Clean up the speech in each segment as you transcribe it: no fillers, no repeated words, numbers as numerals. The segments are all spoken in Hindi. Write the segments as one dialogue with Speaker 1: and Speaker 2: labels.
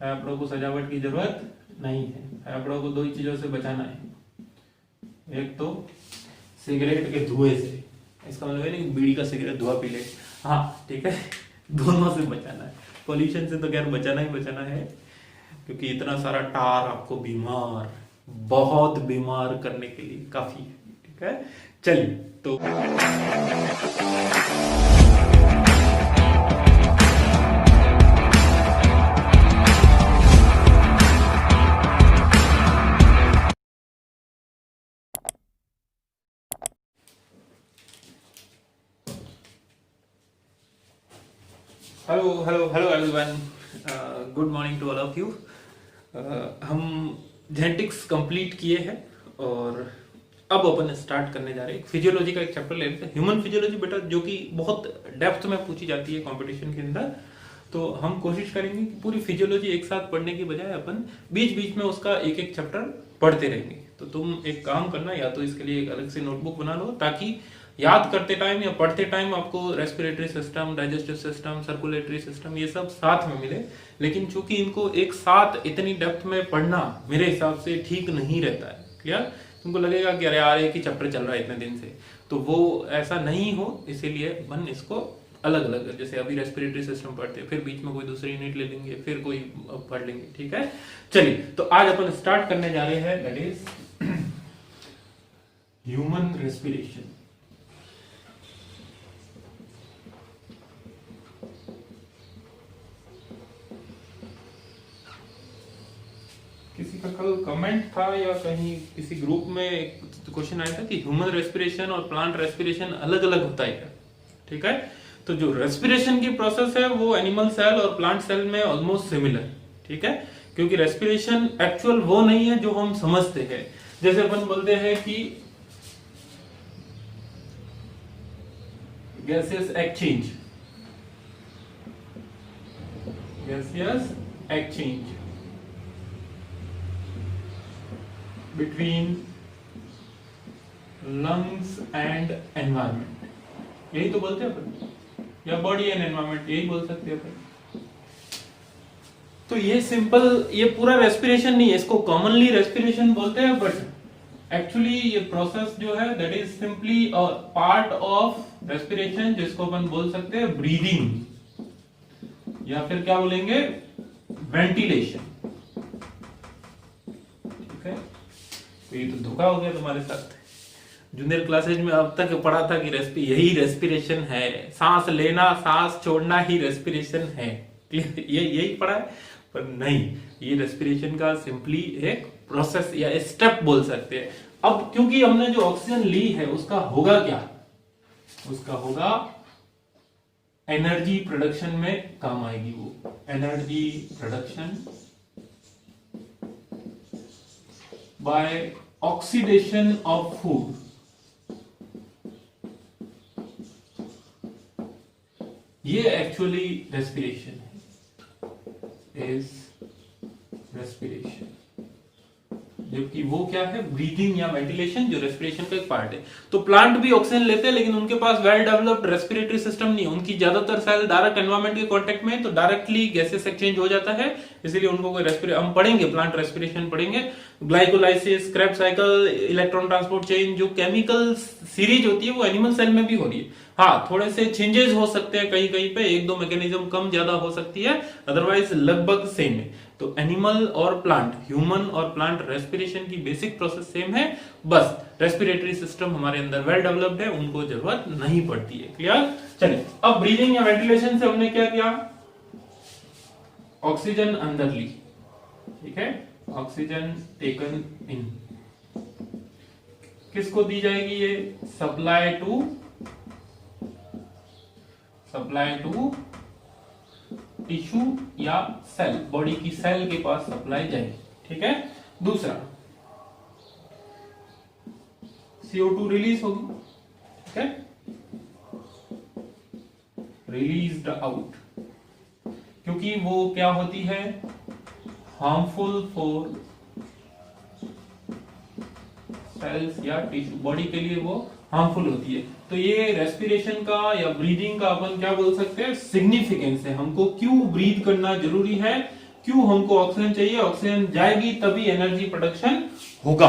Speaker 1: फेफड़ों को सजावट की जरूरत नहीं है। फेफड़ों को दो ही चीजों से बचाना है, एक तो सिगरेट के धुएं से, इसका मतलब है नहीं बीड़ी का सिगरेट धुआं पी ले, हाँ ठीक है, दोनों से बचाना है। पॉल्यूशन से तो खैर बचाना ही बचाना है, क्योंकि इतना सारा टार आपको बीमार, बहुत बीमार करने के लिए काफी है। ठीक है, चलिए तो hello hello hello everyone, good morning to all of you. हम जेनेटिक्स कंप्लीट किए हैं और अब अपन स्टार्ट करने जा रहे हैं फिजियोलॉजी का एक चैप्टर ले लेते हैं, ह्यूमन फिजियोलॉजी बेटा, जो कि बहुत डेप्थ में पूछी जाती है कंपटीशन के अंदर। तो हम कोशिश करेंगे कि पूरी फिजियोलॉजी एक साथ पढ़ने की बजाय अपन बीच बीच में उसका एक एक चैप्टर पढ़ते रहेंगे। तो तुम एक काम करना, या तो इसके लिए एक अलग से नोटबुक बना लो, ताकि याद करते टाइम या पढ़ते टाइम आपको respiratory system, digestive system, circulatory system ये सब साथ में मिले। लेकिन चूंकि इनको एक साथ इतनी डेप्थ में पढ़ना मेरे हिसाब से ठीक नहीं रहता है। क्लियर? तुमको लगेगा कि अरे यार एक ही चैप्टर चल रहा है इतने दिन से, तो वो ऐसा नहीं हो, इसीलिए अपन इसको अलग अलग, जैसे अभी रेस्पिरेटरी सिस्टम पढ़ते हैं, फिर बीच में कोई दूसरी यूनिट ले लेंगे, फिर कोई पढ़ लेंगे। ठीक है, चलिए तो आज अपन स्टार्ट करने जा रहे हैं, दैट इज ह्यूमन रेस्पिरेशन। किसी का कल कमेंट था या कहीं किसी ग्रुप में क्वेश्चन आया था कि ह्यूमन रेस्पिरेशन और प्लांट रेस्पिरेशन अलग अलग होता है क्या? ठीक है, तो जो रेस्पिरेशन की प्रोसेस है वो एनिमल सेल और प्लांट सेल में ऑलमोस्ट सिमिलर। ठीक है, क्योंकि रेस्पिरेशन एक्चुअल वो नहीं है जो हम समझते हैं। जैसे अपन बोलते हैं कि gaseous exchange, gaseous exchange between lungs and environment, यही तो बोलते हैं अपन, या बॉडी एंड एनवायरमेंट, यही बोल सकते हैं अपन। तो ये सिंपल, ये पूरा रेस्पिरेशन नहीं है, इसको कॉमनली रेस्पिरेशन बोलते हैं, बट एक्चुअली ये प्रोसेस जो है that is simply a part of respiration, जिसको अपन बोल सकते हैं ब्रीदिंग, या फिर क्या बोलेंगे, वेंटिलेशन। ठीक है, तो ये तो धोखा हो गया तुम्हारे साथ। जूनियर क्लासेज में अब तक पढ़ा था कि यही रेस्पिरेशन है, सांस लेना सांस छोड़ना ही रेस्पिरेशन है, ये यही पढ़ा है, पर नहीं, ये रेस्पिरेशन का सिंपली एक प्रोसेस या स्टेप बोल सकते हैं। अब क्योंकि हमने जो ऑक्सीजन ली है उसका होगा क्या, उसका होगा एनर्जी प्रोडक्शन में काम आएगी, वो energy production by oxidation of food। ये एक्चुअली रेस्पिरेशन है, इज रेस्पिरेशन, जबकि वो क्या है, ब्रीदिंग या वेंटिलेशन, जो रेस्पिरेशन का एक पार्ट है। तो प्लांट भी ऑक्सीजन लेते हैं, लेकिन उनके पास वेल डेवलप्ड रेस्पिरेटरी सिस्टम नहीं है, उनकी ज्यादातर सेल डायरेक्ट एनवायरमेंट के कांटेक्ट में है, तो डायरेक्टली गैसेस एक्सचेंज हो जाता है, इसलिए उनको कोई रेस्पिरेशन, हम पढ़ेंगे प्लांट रेस्पिरेशन पढ़ेंगे, glycolysis, Krebs cycle, electron transport chain, जो केमिकल सीरीज होती है वो एनिमल सेल में भी हो रही है। हाँ, थोड़े से चेंजेस हो सकते हैं, कहीं कहीं पे एक दो मैकेनिज्म कम ज्यादा हो सकती है, अदरवाइज लगभग सेम है। तो एनिमल और प्लांट, ह्यूमन और प्लांट रेस्पिरेशन की बेसिक प्रोसेस सेम है, बस रेस्पिरेटरी सिस्टम हमारे अंदर वेल डेवलप्ड है, उनको जरूरत नहीं पड़ती है। क्लियर? चलिए, अब ब्रीदिंग या वेंटिलेशन से हमने क्या किया, ऑक्सीजन अंदर ली, ठीक है, ऑक्सीजन टेकन इन, किसको दी जाएगी ये, सप्लाई टू टिश्यू या सेल, बॉडी की सेल के पास सप्लाई जाएगी। ठीक है, दूसरा CO2 रिलीज होगी, ठीक है, रिलीज्ड आउट, क्योंकि वो क्या होती है, हार्मफुल फॉर सेल्स या टिश्यू, बॉडी के लिए वो हार्मफुल होती है। तो ये रेस्पिरेशन का या ब्रीदिंग का अपन क्या बोल सकते हैं, सिग्निफिकेंस है, हमको क्यों ब्रीद करना जरूरी है, क्यों हमको ऑक्सीजन चाहिए, ऑक्सीजन जाएगी तभी एनर्जी प्रोडक्शन होगा।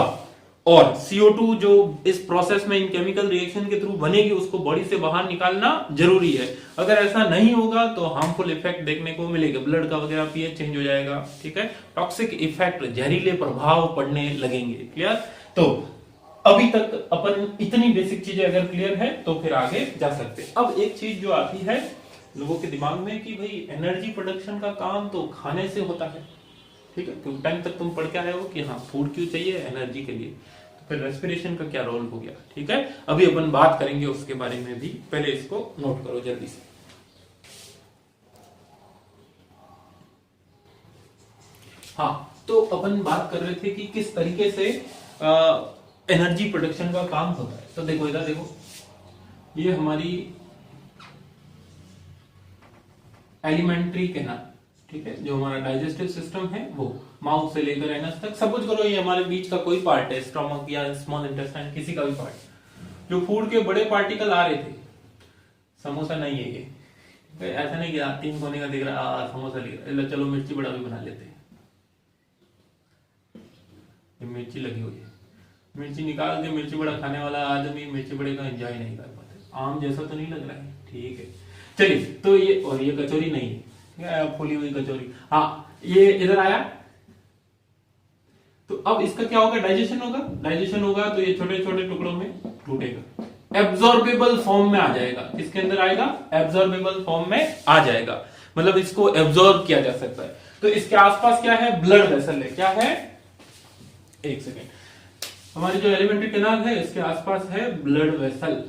Speaker 1: और CO2 जो इस प्रोसेस में इन केमिकल रिएक्शन के थ्रू बनेगी उसको बॉडी से बाहर निकालना जरूरी है। अगर ऐसा नहीं होगा तो हार्मफुल इफेक्ट देखने को मिलेगा, ब्लड का वगैरह पीएच चेंज हो जाएगा, ठीक है, टॉक्सिक इफेक्ट, जहरीले प्रभाव पड़ने लगेंगे। क्लियर? तो अभी तक अपन इतनी बेसिक चीजें अगर क्लियर है तो फिर आगे जा सकते हैं। अब एक चीज जो आती है लोगों के दिमाग में कि भाई एनर्जी प्रोडक्शन का काम तो खाने से होता है, ठीक है, क्योंकि टाइम तक तुम पढ़ के आए हो कि हाँ फूड क्यों चाहिए, एनर्जी के लिए, तो फिर रेस्पिरेशन का क्या रोल हो गया, ठीक है, अभी अपन बात करेंगे उसके बारे में भी। पहले इसको नोट करो जल्दी से। हाँ, तो अपन बात कर रहे थे कि किस तरीके से एनर्जी प्रोडक्शन का काम होता है। तो देखो इधर देखो, ये हमारी एलिमेंट्री कैनाल, ठीक है, जो हमारा डाइजेस्टिव सिस्टम है वो माउथ से लेकर एनस तक सब कुछ करो, ये हमारे बीच का कोई पार्ट है, स्टमक या स्मॉल इंटेस्टाइन, किसी का भी पार्ट। जो फूड के बड़े पार्टिकल आ रहे थे, समोसा नहीं है ये, ऐसा नहीं कि 3 कोने का दिख रहा समोसा लिख रहा, चलो मिर्ची बड़ा भी बना लेते हैं, ये मिर्ची लगी हुई है, मिर्ची निकाल के मिर्ची बड़ा खाने वाला आदमी मिर्ची बड़े का एंजॉय नहीं कर पाते। आम जैसा तो नहीं लग रहा है, ठीक है, चलिए। तो ये, और ये कचौरी नहीं है, फूली हुई कचौरी, हाँ ये इधर आया, तो अब इसका क्या होगा, डाइजेशन होगा, डाइजेशन होगा तो ये छोटे छोटे टुकड़ों में टूटेगा, एब्जॉर्बेबल फॉर्म में आ जाएगा। किसके अंदर आएगा, एब्जॉर्बेबल फॉर्म में आ जाएगा, मतलब इसको एब्जॉर्ब किया जा सकता है। तो इसके आसपास क्या है, ब्लड वेसल है, क्या है, एक सेकेंड, हमारी जो एलिमेंट्री कैनाल है इसके आसपास है ब्लड वेसल,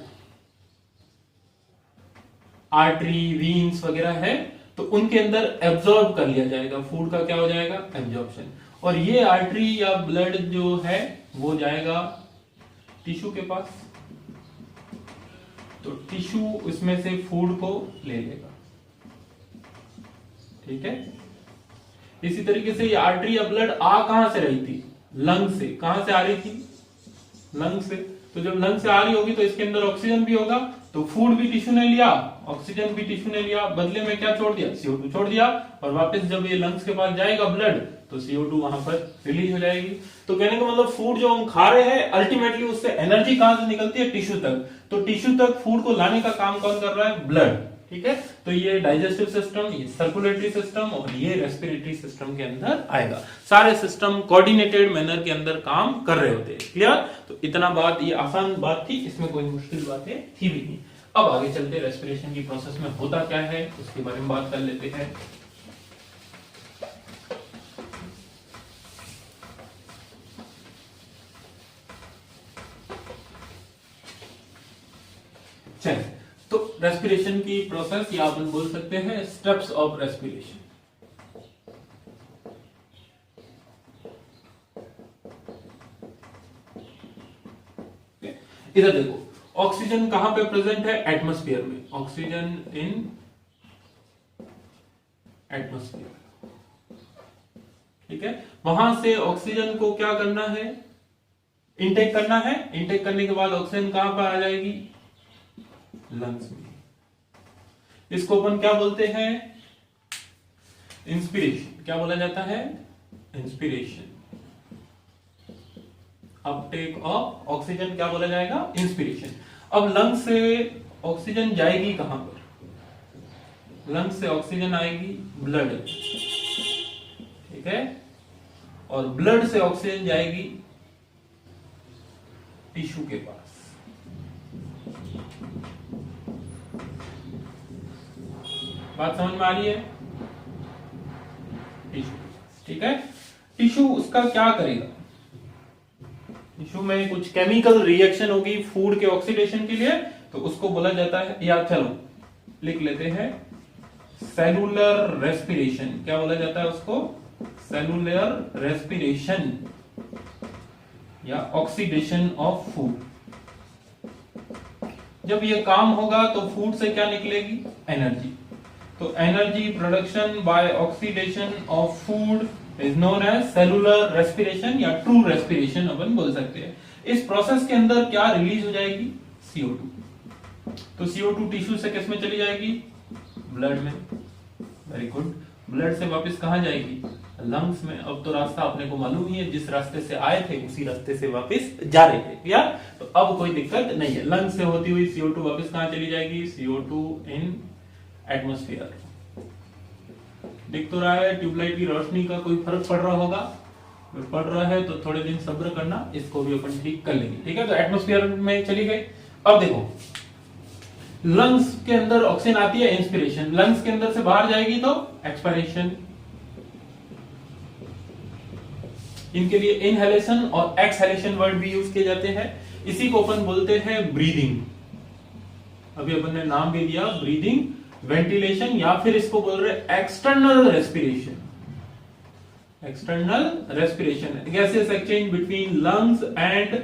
Speaker 1: आर्टरी, वीन्स वगैरह है, तो उनके अंदर एब्जॉर्ब कर लिया जाएगा, फूड का क्या हो जाएगा, एब्जॉर्प्शन। और ये आर्टरी या ब्लड जो है वो जाएगा टिश्यू के पास, तो टिश्यू इसमें से फूड को ले लेगा, ठीक है। इसी तरीके से ये आर्टरी या ब्लड आ कहां से रही थी, लंग से, कहां से आ रही थी, लंग से, तो जब लंग से आ रही होगी तो इसके अंदर ऑक्सीजन भी होगा, तो फूड भी टिश्यू ने लिया, ऑक्सीजन भी टिश्यू ने लिया, बदले में क्या छोड़ दिया, CO2 छोड़ दिया, और वापस जब ये लंग्स के पास जाएगा ब्लड तो CO2 वहां पर रिलीज हो जाएगी। तो कहने का मतलब फूड जो हम खा रहे हैं अल्टीमेटली उससे एनर्जी कहां से निकलती है, टिश्यू तक, तो टिश्यू तक फूड को लाने का काम कौन कर रहा है, ब्लड, ठीक है। तो ये डाइजेस्टिव सिस्टम, ये सर्कुलेटरी सिस्टम और ये रेस्पिरेटरी सिस्टम के अंदर आएगा। सारे सिस्टम कोऑर्डिनेटेड मैनर के अंदर काम कर रहे होते हैं। क्लियर? तो इतना बात, ये आसान बात थी, इसमें कोई मुश्किल बातें थी भी नहीं। अब आगे चलते रेस्पिरेशन की प्रोसेस में होता क्या है उसके बारे में बात कर लेते हैं। चलिए, तो रेस्पिरेशन की प्रोसेस या अपन बोल सकते हैं स्टेप्स ऑफ रेस्पिरेशन। इधर देखो, ऑक्सीजन कहां पे प्रेजेंट है, एटमॉस्फेयर में, ऑक्सीजन इन एटमॉस्फेयर, ठीक है। वहां से ऑक्सीजन को क्या करना है, इनटेक करना है, इनटेक करने के बाद ऑक्सीजन कहां पर आ जाएगी, लंग्स में। इसको अपन क्या बोलते हैं, इंस्पिरेशन, क्या बोला जाता है, इंस्पिरेशन। अपटेक ऑफ ऑक्सीजन क्या बोला जाएगा, इंस्पिरेशन। अब लंग्स से ऑक्सीजन जाएगी कहां पर, लंग्स से ऑक्सीजन आएगी ब्लड, ठीक है, और ब्लड से ऑक्सीजन जाएगी टिश्यू के पास। बात समझ में आ रही है, टिश्यू, ठीक है। टिश्यू उसका क्या करेगा, टिश्यू में कुछ केमिकल रिएक्शन होगी फूड के ऑक्सीडेशन के लिए, तो उसको बोला जाता है, या चलो लिख लेते हैं, सेलुलर रेस्पिरेशन। क्या बोला जाता है उसको, सेलुलर रेस्पिरेशन या ऑक्सीडेशन ऑफ फूड। जब ये काम होगा तो फूड से क्या निकलेगी, एनर्जी। तो energy production by oxidation of food is known as cellular respiration या ट्रू रेस्पिरेशन अपन बोल सकते हैं। इस प्रोसेस के अंदर क्या रिलीज हो जाएगी, CO2। तो CO2 टिश्यू से किस में चली जाएगी, ब्लड में, वेरी गुड। ब्लड से वापस कहाँ जाएगी? लंग्स में। अब तो रास्ता अपने को मालूम ही है, जिस रास्ते से आए थे उसी रास्ते से वापस जा रहे थे या तो अब कोई दिक्कत नहीं है। लंग्स से होती हुई CO2 वापस कहाँ चली जाएगी? CO2 इन एटमॉस्फेयर। दिख तो रहा है ट्यूबलाइट की रोशनी का कोई फर्क पड़ रहा होगा? पड़ रहा है तो थोड़े दिन सब्र करना, इसको भी अपन ठीक कर लेंगे। ठीक है, तो एटमॉस्फेयर में चली गई। अब देखो लंग्स के अंदर ऑक्सीजन आती है, इंस्पिरेशन, लंग्स के अंदर से बाहर जाएगी तो एक्सपायरेशन। इनके लिए इनहेलेशन और एक्सहेलेशन वर्ड भी यूज किए जाते हैं। इसी को अपन बोलते हैं ब्रीदिंग। अभी अपन ने नाम भी दिया ब्रीदिंग, वेंटिलेशन, या फिर इसको बोल रहे external respiration. External respiration, gases exchange between lungs and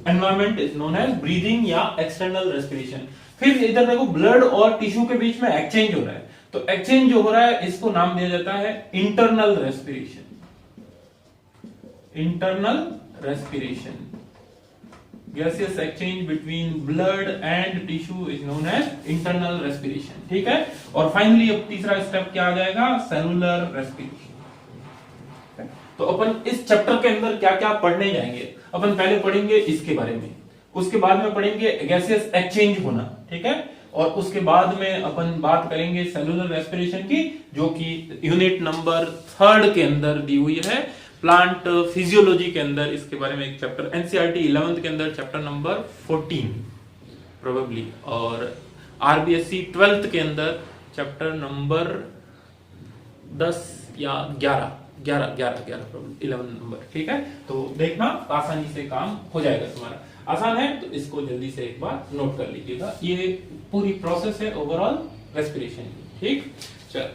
Speaker 1: environment is known as breathing या एक्सटर्नल रेस्पिरेशन। फिर इधर देखो ब्लड और टिश्यू के बीच में एक्सचेंज हो रहा है, तो एक्सचेंज जो हो रहा है इसको नाम दिया जाता है internal respiration. Internal respiration, gases exchange between blood and tissue is known as internal respiration. ठीक है, और फाइनली अब तीसरा स्टेप क्या आ जाएगा? Cellular respiration. तो अपन इस चैप्टर के अंदर क्या क्या पढ़ने जाएंगे? अपन पहले पढ़ेंगे इसके बारे में, उसके बाद में पढ़ेंगे गैसेस एक्सचेंज होना। ठीक है, और उसके बाद में अपन बात करेंगे सेलुलर रेस्पिरेशन की, जो कि यूनिट नंबर 3 के अंदर दी हुई है, प्लांट फिजियोलॉजी के अंदर। इसके बारे में एक चैप्टर NCERT 11th के अंदर चैप्टर नंबर 14 प्रोबेबली, और RBSC 12th के अंदर चैप्टर नंबर 10 या 11 11 11 नंबर। ठीक है, तो देखना आसानी से काम हो जाएगा तुम्हारा। आसान है तो इसको जल्दी से एक बार नोट कर लीजिएगा। ये पूरी प्रोसेस है ओवरऑल रेस्पिरेशन की। ठीक, चल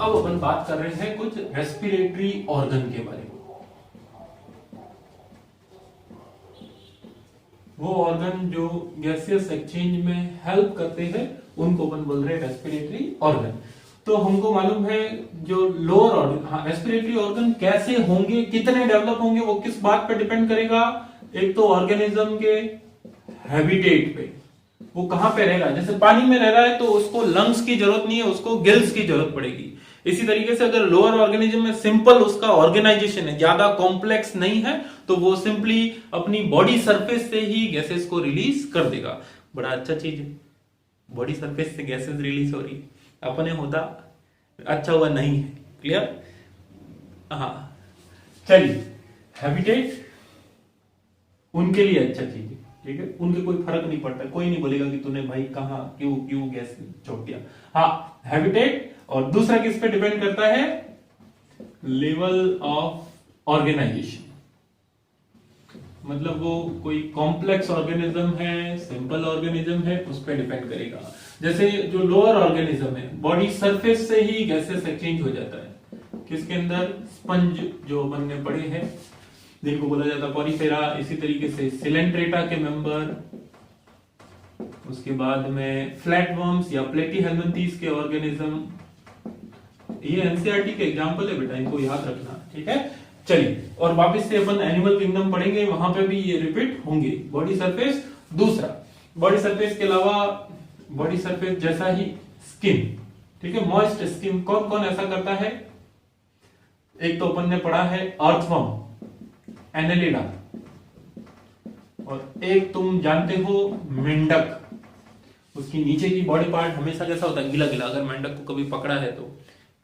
Speaker 1: अब अपन बात कर रहे हैं कुछ रेस्पिरेटरी ऑर्गन के बारे में। वो ऑर्गन जो गैसियस एक्सचेंज में हेल्प करते हैं उनको अपन बोल रहे हैं रेस्पिरेटरी ऑर्गन। तो हमको मालूम है जो लोअर ऑर्गन, हाँ, रेस्पिरेटरी ऑर्गन कैसे होंगे, कितने डेवलप होंगे, वो किस बात पे डिपेंड करेगा? एक तो ऑर्गेनिज्म के हैबिटेट पे, वो कहां पे रहेगा। जैसे पानी में रह रहा है तो उसको लंग्स की जरूरत नहीं है, उसको गिल्स की जरूरत पड़ेगी। इसी तरीके से अगर लोअर ऑर्गेनिज्म में सिंपल उसका ऑर्गेनाइजेशन है, ज्यादा कॉम्प्लेक्स नहीं है, तो वो सिंपली अपनी बॉडी सरफेस से ही गैसेस को रिलीज कर देगा। बड़ा अच्छा चीज है, बॉडी सरफेस से गैसेस रिलीज हो रही, अपने होता अच्छा हुआ नहीं है। क्लियर? हाँ, चलिए, हैबिटेट उनके लिए अच्छा चीज है। ठीक है, उनके कोई फर्क नहीं पड़ता, कोई नहीं बोलेगा कि तूने भाई कहां क्यों गैस छोड़ दिया। हाँ, हैबिटेट। और दूसरा किस पे डिपेंड करता है? Level of organisation. मतलब वो कोई कॉम्प्लेक्स ऑर्गेनिज्म है, सिंपल ऑर्गेनिज्म है, उस पर डिपेंड करेगा। जैसे जो लोअर ऑर्गेनिज्म है, बॉडी सरफेस से ही गैसेस एक्सचेंज हो जाता है। किसके अंदर? स्पंज जो अपन ने पढ़े हैं, जिनको बोला जाता है पॉरीफेरा। इसी तरीके से सिलेंट्रेटा के मेंबर, उसके बाद में फ्लैटवर्म्स या प्लेटीहेल्मिन्थीज के ऑर्गेनिज्म। ये एनसीईआरटी के एग्जांपल है बेटा, इनको याद रखना। ठीक है, चलिए, और वापस से अपन एनिमल किंगडम पढ़ेंगे, वहां पे भी ये रिपीट होंगे। बॉडी सरफेस, दूसरा बॉडी सरफेस के अलावा बॉडी सरफेस जैसा ही स्किन। ठीक है, मॉइस्ट स्किन कौन कौन ऐसा करता है? एक तो अपन ने पढ़ा है अर्थवर्म, एनेलिडा, और एक तुम जानते हो मेंढक। उसकी नीचे की बॉडी पार्ट हमेशा कैसा होता है? गीला गीला। अगर मेंढक को कभी पकड़ा है तो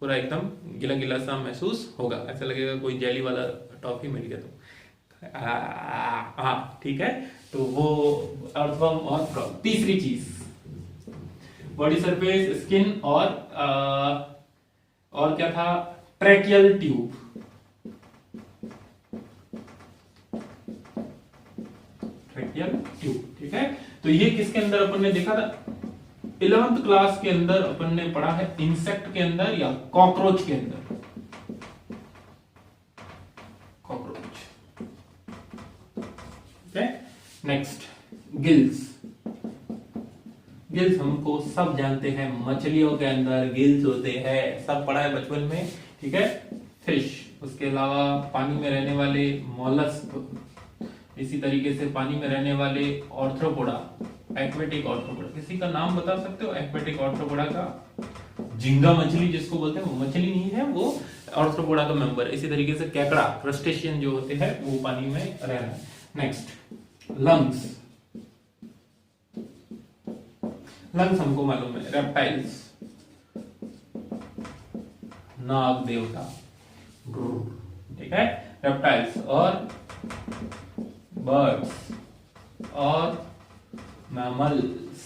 Speaker 1: पूरा एकदम गीला गीला सा महसूस होगा, ऐसा लगेगा कोई जेली वाला टॉफी मिल गया तो। हाँ, ठीक है, तो वो अर्थवर्म। और तीसरी चीज बॉडी सरफेस, स्किन, और क्या था? Tracheal tube. Tracheal tube. ठीक है, तो ये किसके अंदर अपन ने देखा था? 11th क्लास के अंदर अपन ने पढ़ा है, इंसेक्ट के अंदर या कॉकरोच के अंदर। कॉकरोच। ठीक है, नेक्स्ट गिल्स। गिल्स हमको सब जानते हैं, मछलियों के अंदर गिल्स होते हैं, सब पढ़ा है बचपन में। ठीक है, फिश, उसके अलावा पानी में रहने वाले मॉलस्क, इसी तरीके से पानी में रहने वाले ऑर्थ्रोपोडा, एक्वेटिक ऑर्थ्रोपोडा, किसी का नाम बता सकते हो एक्वेटिक ऑर्थ्रोपोडा का? झींगा मछली जिसको बोलते हैं, वो मछली नहीं है, वो ऑर्थ्रोपोडा का मेंबर है। इसी तरीके से केकड़ा, क्रस्टेशियन जो होते हैं वो पानी में रह रहे हैं। नेक्स्ट लंग्स, लंग्स हमको मालूम है, रेप्टाइल्स, नाग देवता, ठीक है, रेप्टाइल्स और बर्ड्स और मैमल्स,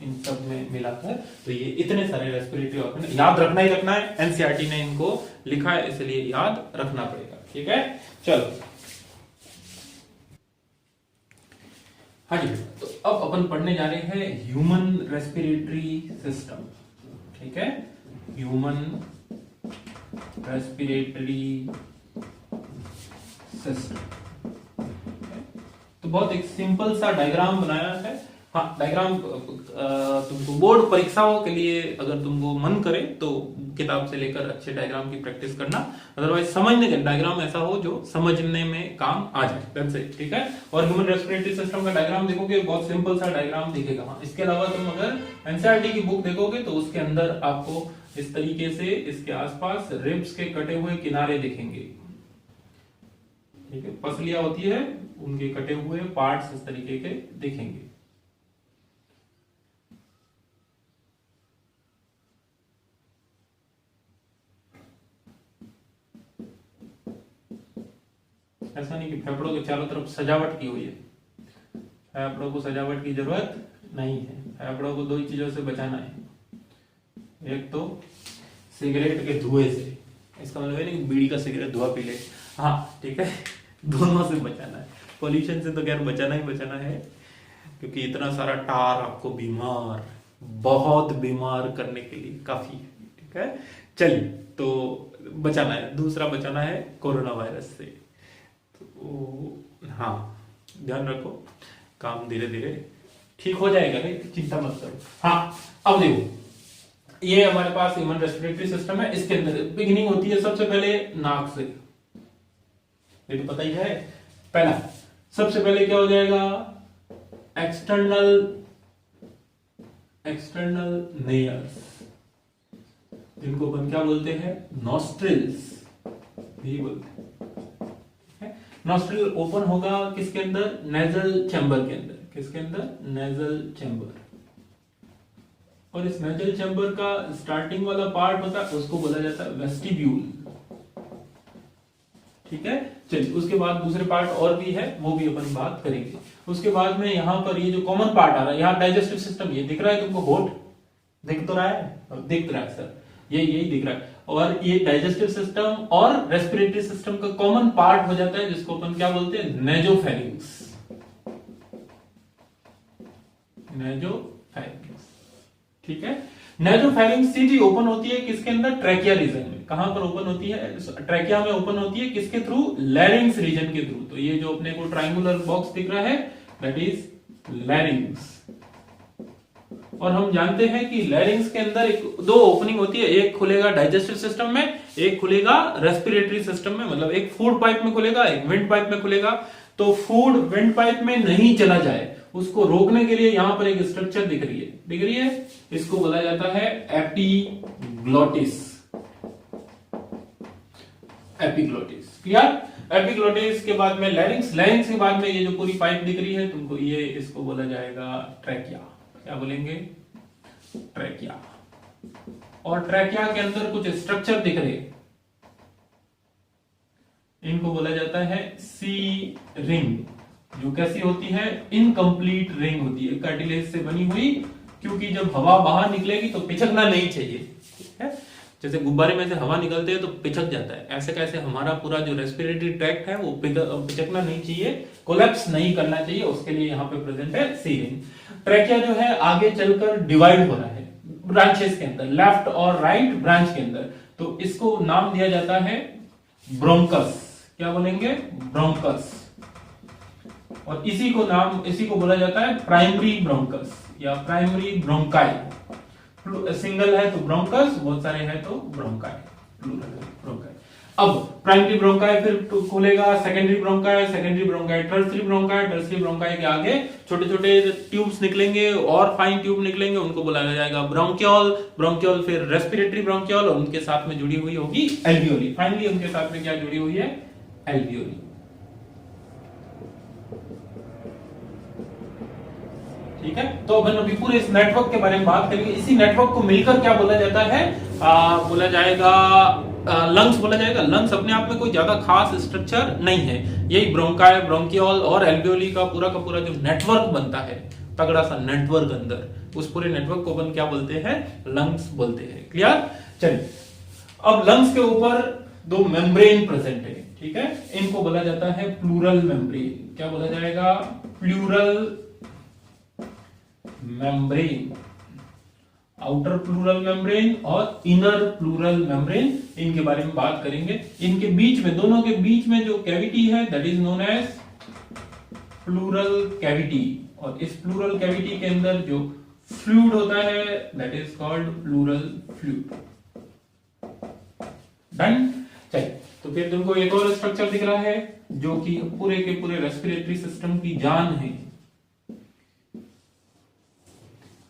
Speaker 1: इन सब में मिलाकर तो ये इतने सारे रेस्पिरेटरी ऑर्गन याद रखना ही रखना है। एनसीईआरटी ने इनको लिखा है इसलिए याद रखना पड़ेगा, ठीक है। चलो हाँ जी, तो अब अपन पढ़ने जा रहे हैं ह्यूमन रेस्पिरेटरी सिस्टम, ठीक है, ह्यूमन रेस्पिरेटरी सिस्टम। तो बहुत एक सिंपल सा डायग्राम बनाया है। हाँ, डायग्राम तुमको बोर्ड परीक्षाओं के लिए अगर तुमको मन करे तो किताब से लेकर अच्छे डायग्राम की प्रैक्टिस करना, अदरवाइज समझने के डायग्राम ऐसा हो जो समझने में काम आ जाए, दैट्स इट, ठीक है। और ह्यूमन रेस्पिरेटरी सिस्टम का डायग्राम देखोगे, बहुत सिंपल सा डायग्राम दिखेगा। हाँ, इसके अलावा तुम अगर एनसीईआरटी की बुक देखोगे तो उसके अंदर आपको इस तरीके से इसके आसपास रिब्स के कटे हुए किनारे दिखेंगे, ठीक है, पसलियां होती है उनके कटे हुए पार्ट्स इस तरीके के दिखेंगे। ऐसा नहीं कि फेफड़ों के चारों तरफ सजावट की हुई है, फेफड़ों को सजावट की जरूरत नहीं है। फेफड़ों को दो ही चीजों से बचाना है, एक तो सिगरेट के धुएं से, इसका मतलब है नहीं बीड़ी का सिगरेट धुआं पी ले, हाँ ठीक है, दोनों से बचाना है। पॉल्यूशन से तो खैर बचाना ही बचाना है, क्योंकि इतना सारा टार आपको बीमार, बहुत बीमार करने के लिए काफी है, ठीक है। चलिए, तो बचाना है, दूसरा बचाना है कोरोना वायरस से। तो हाँ, ध्यान रखो, काम धीरे धीरे ठीक हो जाएगा, नहीं चिंता मत करो। हाँ, अब देखो, ये हमारे पास ह्यूमन रेस्पिरेटरी सिस्टम है। इसके अंदर बिगिनिंग होती है सबसे पहले नाक से, ये तो पता ही है। पहला सबसे पहले क्या हो जाएगा, एक्सटर्नल नेयर्स, जिनको अपन क्या बोलते हैं, नॉस्ट्रिल्स भी बोलते हैं। नॉस्ट्रिल ओपन होगा किसके अंदर, नेजल चैम्बर के अंदर। किसके अंदर, नेजल चैम्बर। और इस नेजल चैम्बर का स्टार्टिंग वाला पार्ट होता है उसको बोला जाता है वेस्टिब्यूल, ठीक है। चलिए, उसके बाद दूसरे पार्ट और भी है, वो भी अपन बात करेंगे। उसके बाद में यहाँ पर ये जो कॉमन पार्ट आ रहा है, यहाँ डाइजेस्टिव सिस्टम, ये दिख रहा है तुमको, होठ दिख तो रहा है, दिख रहा है सर, यही दिख रहा है। और ये डाइजेस्टिव सिस्टम और रेस्पिरेटरी सिस्टम का कॉमन पार्ट हो जाता है, जिसको अपन क्या बोलते हैं, नेजोफेरिंक्स। नेजोफेरिंक्स, ठीक है। नेजोफेरिंक्स सीधी ओपन होती है किसके अंदर, ट्रैकिया रीजन में। कहां पर ओपन होती है, ट्रैकिया में ओपन होती है, किसके थ्रू, लैरिंग्स रीजन के थ्रू। तो ये जो अपने को ट्रायंगुलर बॉक्स दिख रहा है, दैट इज लैरिंग्स। और हम जानते हैं कि लैरिंग्स के अंदर दो ओपनिंग होती है, एक खुलेगा डाइजेस्टिव सिस्टम में, एक खुलेगा रेस्पिरेटरी सिस्टम में। मतलब एक फूड पाइप में खुलेगा, एक विंड पाइप में खुलेगा। तो फूड विंड पाइप में नहीं चला जाए, उसको रोकने के लिए यहां पर एक स्ट्रक्चर दिख रही है, इसको बोला जाता है एपिग्लोटिस। Epiglottis, clear. एपिग्लोटिस के बाद में लैरिंग्स, लैरिंग्स के बाद में ये जो पूरी पाइप दिख रही है तुमको, ये इसको बोला जाएगा ट्रैकिया। क्या बोलेंगे, ट्रैकिया। और ट्रैकिया के अंदर कुछ स्ट्रक्चर दिख रहे, इनको बोला जाता है सी रिंग, जो कैसी होती है, इनकम्प्लीट रिंग होती है, कार्टिलेज से बनी हुई। क्योंकि जब हवा बाहर निकलेगी तो पिछकना नहीं चाहिए, ठीक है। जैसे गुब्बारे में से हवा निकलते हैं तो पिछक जाता है, ऐसे कैसे हमारा पूरा जो रेस्पिरेटरी ट्रैक्ट है वो पिछकना नहीं चाहिए, कोलैप्स नहीं करना चाहिए, उसके लिए यहाँ पे प्रेजेंट है सी रिंग। ट्रैकिया जो है आगे चलकर डिवाइड हो रहा है ब्रांचेस के अंदर, लेफ्ट और राइट ब्रांच के अंदर। तो इसको नाम दिया जाता है ब्रोंकस। क्या बोलेंगे, ब्रोंकस। और इसी को बोला जाता है प्राइमरी ब्रोंकस या प्राइमरी ब्रोंकाई। सिंगल है तो ब्रोंकस, बहुत सारे हैं तो ब्रोंकाई, प्लूरल है ब्रोंकाई। अब प्राइमरी ब्रोंकाई फिर खुलेगा, secondary bronchi, secondary bronchi, tertiary bronchi, tertiary bronchi के आगे छोटे छोटे ट्यूब्स निकलेंगे और फाइन ट्यूब निकलेंगे, उनको बुलाया जाएगा ब्रोंकियोल। ब्रोंकियोल फिर रेस्पिरेटरी ब्रोंकियोल और उनके साथ में जुड़ी हुई होगी एल्वियोली। फाइनली उनके साथ में क्या जुड़ी हुई है? एल्वियोली। ठीक है, तो अपन अभी पूरे इस नेटवर्क के बारे में बात करेंगे। इसी नेटवर्क को मिलकर क्या बोला जाता है? बोला जाएगा लंग्स बोला जाएगा। लंग्स अपने आप में कोई ज्यादा खास स्ट्रक्चर नहीं है, यही ब्रोंकाई, ब्रोंकियोल और एल्वियोली का पूरा जो नेटवर्क बनता है, तगड़ा सा नेटवर्क अंदर, उस पूरे नेटवर्क को अपन क्या बोलते हैं? लंग्स बोलते हैं। क्लियर? चलिए, अब लंग्स के ऊपर दो मेम्ब्रेन प्रेजेंट है। ठीक है, इनको बोला जाता है प्लूरल मेम्ब्रेन। क्या बोला जाएगा? Pleural membrane. Outer pleural membrane और इनर प्लूरल मेम्ब्रेन, इनके बारे में बात करेंगे। इनके बीच में, दोनों के बीच में जो कैविटी है that is known as pleural cavity, और इस प्लूरल कैविटी के अंदर जो फ्लूइड होता है that is called pleural fluid. Done? चलिए, तो फिर तुमको एक और स्ट्रक्चर दिख रहा है जो कि पूरे के पूरे रेस्पिरेटरी सिस्टम की जान है।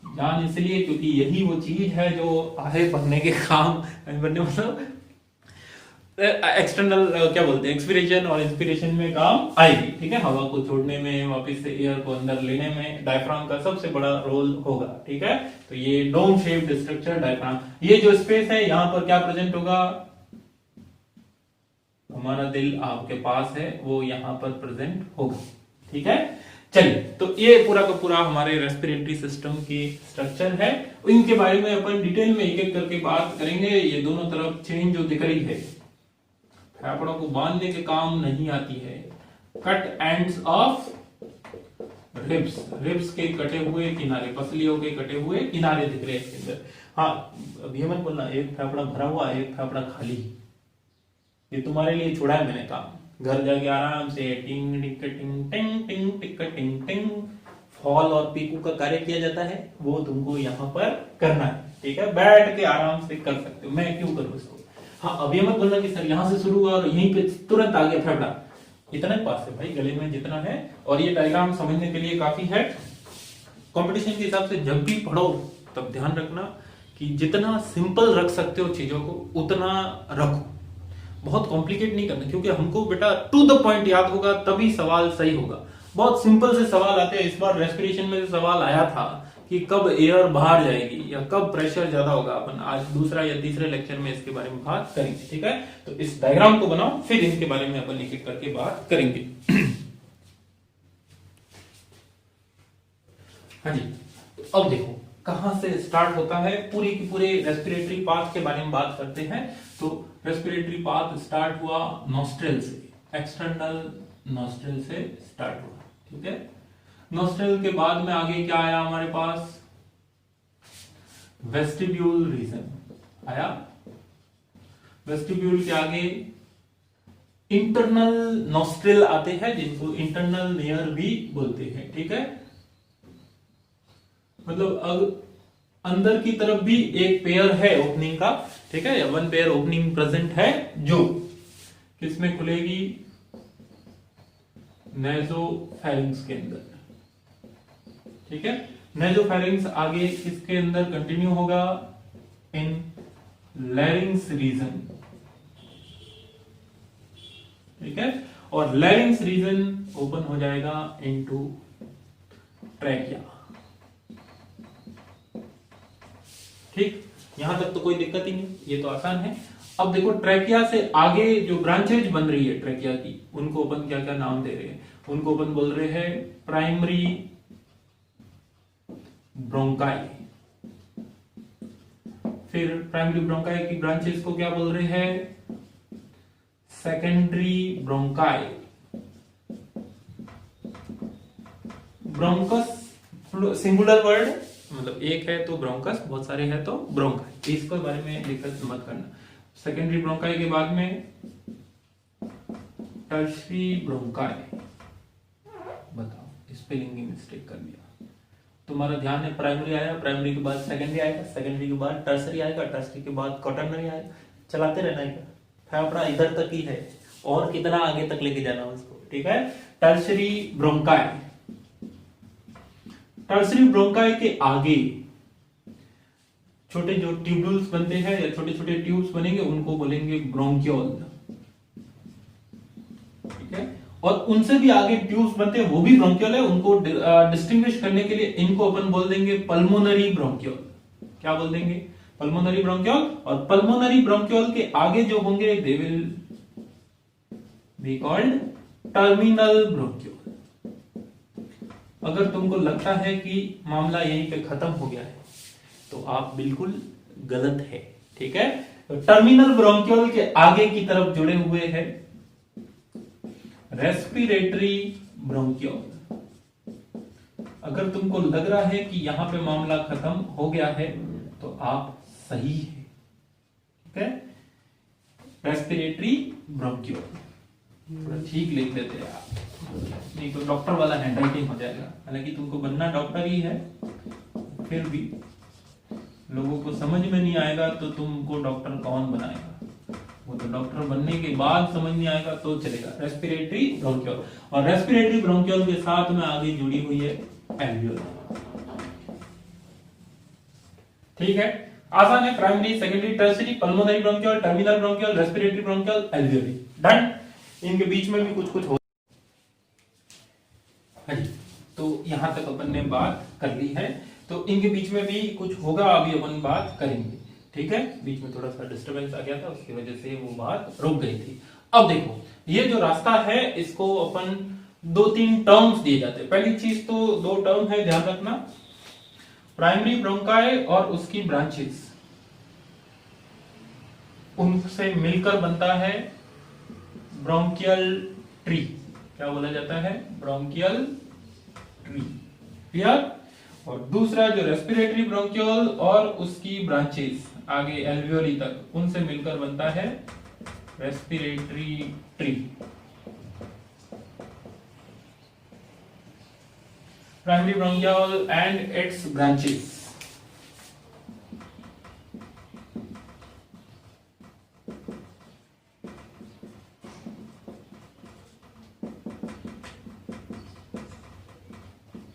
Speaker 1: जान इसलिए क्योंकि यही वो चीज है जो आगे बढ़ने के काम, बढ़ने मतलब एक्सटर्नल क्या बोलते हैं, एक्सपिरेशन और इंस्पिरेशन में काम आएगी। ठीक है, हवा को छोड़ने में, वापस से एयर को अंदर लेने में डायफ्राम का सबसे बड़ा रोल होगा। ठीक है, तो ये डोम शेप्ड स्ट्रक्चर डायफ्राम, ये जो स्पेस है यहाँ पर क्या प्रेजेंट होगा? हमारा दिल आपके पास है, वो यहाँ पर प्रेजेंट होगा। ठीक है, चलिए, तो ये पूरा का पूरा हमारे रेस्पिरेटरी सिस्टम की स्ट्रक्चर है। इनके बारे में अपन डिटेल में एक एक करके बात करेंगे। ये दोनों तरफ चेन जो दिख रही है, फेफड़ों को बांधने के काम नहीं आती है। Cut ends of ribs, ribs के कटे हुए किनारे, पसलियों के कटे हुए किनारे दिख रहे हैं इसके अंदर। हाँ, अभी मत बोलना एक फेफड़ा भरा हुआ, एक फेफड़ा खाली, ये तुम्हारे लिए छोड़ा है मैंने काम। घर जाके आराम से टिंग टिक टिंग टिंग टिंग टिक टिंग टिंग फॉल और पीकू का कार्य किया जाता है, वो तुमको यहाँ पर करना है। ठीक है, बैठ के आराम से कर सकते हो, मैं क्यों करूँ इसको। हाँ, अभी मत बोलना कि सर यहाँ से शुरू हुआ और यहीं पे तुरंत आ गया फेफड़ा, इतना पास है भाई, गले में जितना है। और ये डायग्राम समझने के लिए काफी है। कंपटीशन के हिसाब से जब भी पढ़ो तब ध्यान रखना कि जितना सिंपल रख सकते हो चीजों को उतना रखो, बहुत कॉम्प्लिकेट नहीं करना, क्योंकि हमको बेटा टू द पॉइंट याद होगा तभी सवाल सही होगा। बहुत सिंपल से सवाल आते हैं। इस बार रेस्पिरेशन में सवाल आया था कि कब एयर बाहर जाएगी या कब प्रेशर ज्यादा होगा। अपन आज दूसरा या तीसरे लेक्चर में इसके बारे में बात करेंगे। ठीक है, तो इस डायग्राम को बनाओ, फिर इनके बारे में अपन एक एक करके बात करेंगे। हाँ जी, तो अब देखो कहां से स्टार्ट होता है, पूरी की पूरे रेस्पिरेटरी पाथ के बारे में बात करते हैं। तो रेस्पिरेटरी पाथ स्टार्ट हुआ नॉस्ट्रल से, एक्सटर्नल नॉस्ट्रल से स्टार्ट हुआ। ठीक है, नॉस्ट्रल के बाद में आगे क्या आया हमारे पास? वेस्टिब्यूल रीजन आया। वेस्टिब्यूल के आगे इंटरनल नॉस्ट्रल आते हैं, जिनको इंटरनल नेयर भी बोलते हैं। ठीक है, मतलब अब अंदर की तरफ भी एक पेयर है ओपनिंग का। ठीक है, वन पेयर ओपनिंग प्रेजेंट है, जो किसमें खुलेगी? नेजोफेरिंक्स के अंदर। ठीक है, नेजोफेरिंक्स आगे किसके अंदर कंटिन्यू होगा? इन लैरिंग्स रीजन। ठीक है, और लैरिंग्स रीजन ओपन हो जाएगा इनटू ट्रैकिया। ठीक, यहां तक तो कोई दिक्कत ही नहीं, ये तो आसान है। अब देखो ट्रैकिया से आगे जो ब्रांचेज बन रही है ट्रैकिया की, उनको अपन क्या क्या नाम दे रहे हैं? उनको अपन बोल रहे हैं प्राइमरी ब्रोंकाई। फिर प्राइमरी ब्रोंकाई की ब्रांचेस को क्या बोल रहे हैं? Secondary bronchi. Bronchus singular word, मतलब एक है तो ब्रोंकस, बहुत सारे हैं तो ब्रोंकाई, इसके बारे में दिक्कत मत करना। सेकेंडरी ब्रोंकाई के बाद में टर्शरी ब्रोंकाई। बताओ, स्पेलिंग की मिस्टेक कर दिया। तुम्हारा ध्यान है प्राइमरी आया, प्राइमरी के बाद सेकेंडरी आएगा, सेकेंडरी के बाद टर्सरी आएगा, टर्सरी के बाद क्वाटरनरी आएगा, चलाते रहना है। फेफड़ा इधर तक ही है, और कितना आगे तक लेके जाना उसको, ठीक है। टर्सरी ब्रोंकाई, टर्सरी ब्रोंकाई के आगे छोटे जो ट्यूब्यूल्स बनते हैं या छोटे छोटे ट्यूब्स बनेंगे उनको बोलेंगे ब्रोंक्यूल, ठीक है। और उनसे भी आगे ट्यूब्स बनते हैं वो भी ब्रोंक्यूल है, उनको डिस्टिंग्विश करने के लिए इनको अपन बोल देंगे पल्मोनरी ब्रोंक्यूल। क्या बोल देंगे? Pulmonary bronchiole. और पल्मोनरी ब्रोंक्यूल के आगे जो होंगे they will be called terminal bronchiole. अगर तुमको लगता है कि मामला यहीं पे खत्म हो गया है तो आप बिल्कुल गलत है, ठीक है। तो टर्मिनल ब्रोंक्यूल के आगे की तरफ जुड़े हुए हैं रेस्पिरेटरी ब्रोंक्यूल। अगर तुमको लग रहा है कि यहां पे मामला खत्म हो गया है तो आप सही है, ठीक है। रेस्पिरेटरी ब्रोंक्यूल थोड़ा ठीक लिख देते हैं आप, नहीं तो डॉक्टर वाला हैंडराइटिंग हो जाएगा। हालांकि तुमको बनना डॉक्टर ही है, फिर भी लोगों को समझ में नहीं आएगा तो तुमको डॉक्टर कौन बनाएगा? वो तो डॉक्टर बनने के बाद समझ नहीं आएगा तो चलेगा। रेस्पिरेटरी ब्रोंक्यूल, और रेस्पिरेटरी ब्रोंक्यूल के साथ में आगे जुड़ी हुई है एल्वियोली, ठीक है। आसान है। Primary, secondary, tertiary, pulmonary bronchiole, terminal bronchiole, respiratory bronchiole, alveoli. Done. इनके बीच में भी कुछ कुछ हो। तो यहां तक अपन ने बात कर ली है, तो इनके बीच में भी कुछ होगा, अभी अपन बात करेंगे, ठीक है। बीच में थोड़ा सा डिस्टरबेंस आ गया था, उसकी वजह से वो बात रुक गई थी। अब देखो, ये जो रास्ता है इसको अपन 2-3 टर्म्स दिए जाते हैं। पहली चीज तो 2 टर्म है, ध्यान रखना। प्राइमरी ब्रोंकाई और उसकी ब्रांचेस, उनसे मिलकर बनता है ब्रोंकियल ट्री। क्या बोला जाता है? Bronchial tree. क्लियर? और दूसरा जो रेस्पिरेटरी ब्रोंक्यूल और उसकी ब्रांचेस आगे एल्वियोली तक, उनसे मिलकर बनता है respiratory tree. Primary bronchiole and its branches.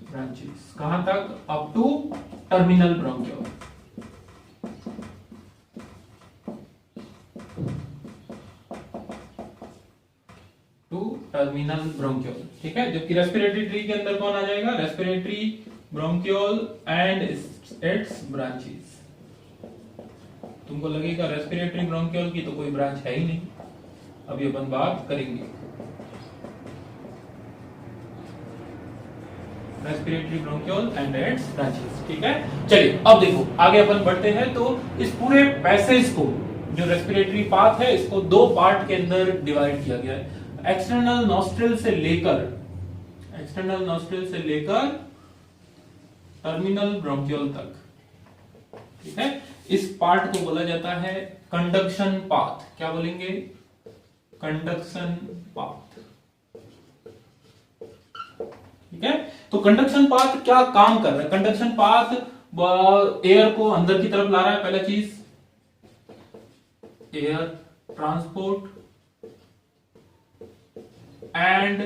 Speaker 1: Branches कहां तक? Up to terminal bronchiole. To terminal bronchiole, ठीक है। जबकि रेस्पिरेटरी ट्री के अंदर कौन आ जाएगा? Respiratory bronchiole and its branches. तुमको लगेगा रेस्पिरेटरी ब्रोंक्यूल की तो कोई ब्रांच है ही नहीं, अभी अपन बात करेंगे। Respiratory bronchiole and its branches, ठीक है। चलिए अब देखो आगे अपन बढ़ते हैं। तो इस पूरे पैसेज को, जो रेस्पिरेटरी पाथ है, इसको 2 पार्ट के अंदर डिवाइड किया गया है। एक्सटर्नल नॉस्ट्रिल से लेकर टर्मिनल ब्रोंक्यूल तक, ठीक है। इस पार्ट को बोला जाता है कंडक्शन पाथ। क्या बोलेंगे? कंडक्शन पाथ, ठीक है। तो कंडक्शन पाथ क्या काम कर रहा है? कंडक्शन पाथ एयर को अंदर की तरफ ला रहा है। पहला चीज एयर ट्रांसपोर्ट एंड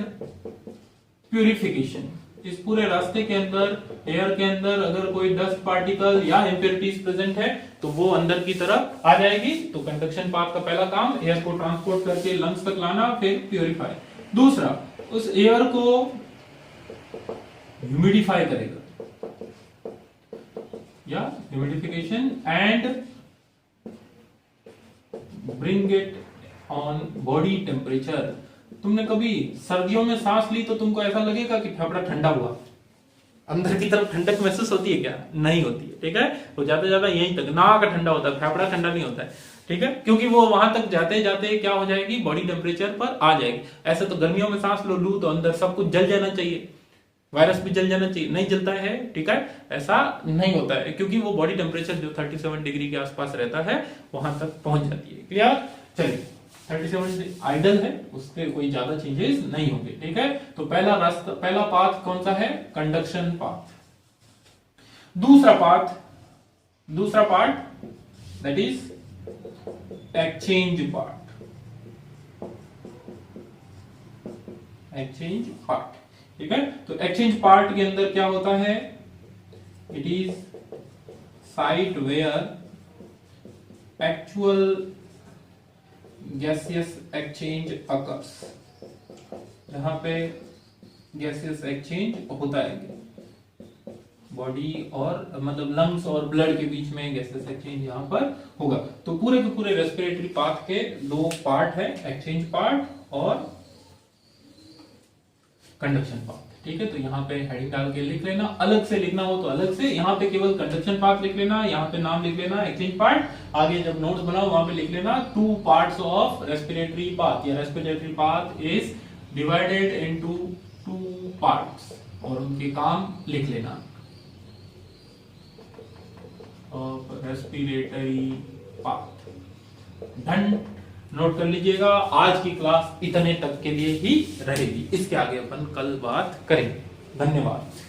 Speaker 1: प्यूरिफिकेशन। इस पूरे रास्ते के अंदर एयर के अंदर अगर कोई डस्ट पार्टिकल या इंप्योरिटीज प्रेजेंट है तो वो अंदर की तरफ आ जाएगी। तो कंडक्शन पाथ का पहला काम एयर को ट्रांसपोर्ट करके लंग्स तक लाना, फिर प्यूरिफाई। दूसरा, उस एयर को ह्यूमिडिफाई करेगा, या humidification and bring it on body temperature. तुमने कभी सर्दियों में सांस ली तो तुमको ऐसा लगेगा कि फेफड़ा ठंडा हुआ, अंदर की तरफ ठंडक महसूस होती है क्या? नहीं होती है, ठीक है। तो ज्यादा ज्यादा यहीं तक नाक ठंडा होता है, फेफड़ा ठंडा नहीं होता है, ठीक है। क्योंकि वो वहां तक जाते जाते क्या हो जाएगी? बॉडी टेम्परेचर पर आ जाएगी। ऐसे तो गर्मियों में सांस लू तो अंदर सब कुछ जल जाना चाहिए, वायरस भी जल जाना चाहिए, नहीं जलता है, ठीक है। ऐसा नहीं होता है क्योंकि वो बॉडी टेम्परेचर जो 37 डिग्री के आसपास रहता है वहां तक पहुंच जाती है। क्लियर? चलिए, 37 आइडल है, उसके कोई ज्यादा चेंजेस नहीं होंगे, ठीक है। तो पहला रास्ता, पहला पाथ कौन सा है? Conduction path. दूसरा part that is exchange part. Exchange part, ठीक है। तो एक्सचेंज पार्ट के अंदर क्या होता है, it is site where actual gaseous exchange occurs, जहां पे गैसियस एक्सचेंज होता है बॉडी और मतलब लंग्स और ब्लड के बीच में गैसेस एक्सचेंज यहाँ पर होगा। तो पूरे के पूरे रेस्पिरेटरी पाथ के दो पार्ट है, एक्सचेंज पार्ट और कंडक्शन पाथ, ठीक है। तो यहाँ पे हेडिंग डाल के लिख लेना, अलग से लिखना हो तो अलग से, यहाँ पे केवल कंडक्शन पाथ लिख लेना, यहाँ पे नाम लिख लेना एक्सचेंज पार्ट, आगे जब नोट्स बनाओ वहां पे लिख लेना 2 पार्ट्स ऑफ रेस्पिरेटरी पाथ, या respiratory path is divided into 2 parts, और उनके काम लिख लेना of respiratory path. Done, note कर लीजिएगा। आज की क्लास इतने तक के लिए ही रहेगी, इसके आगे अपन कल बात करेंगे। धन्यवाद।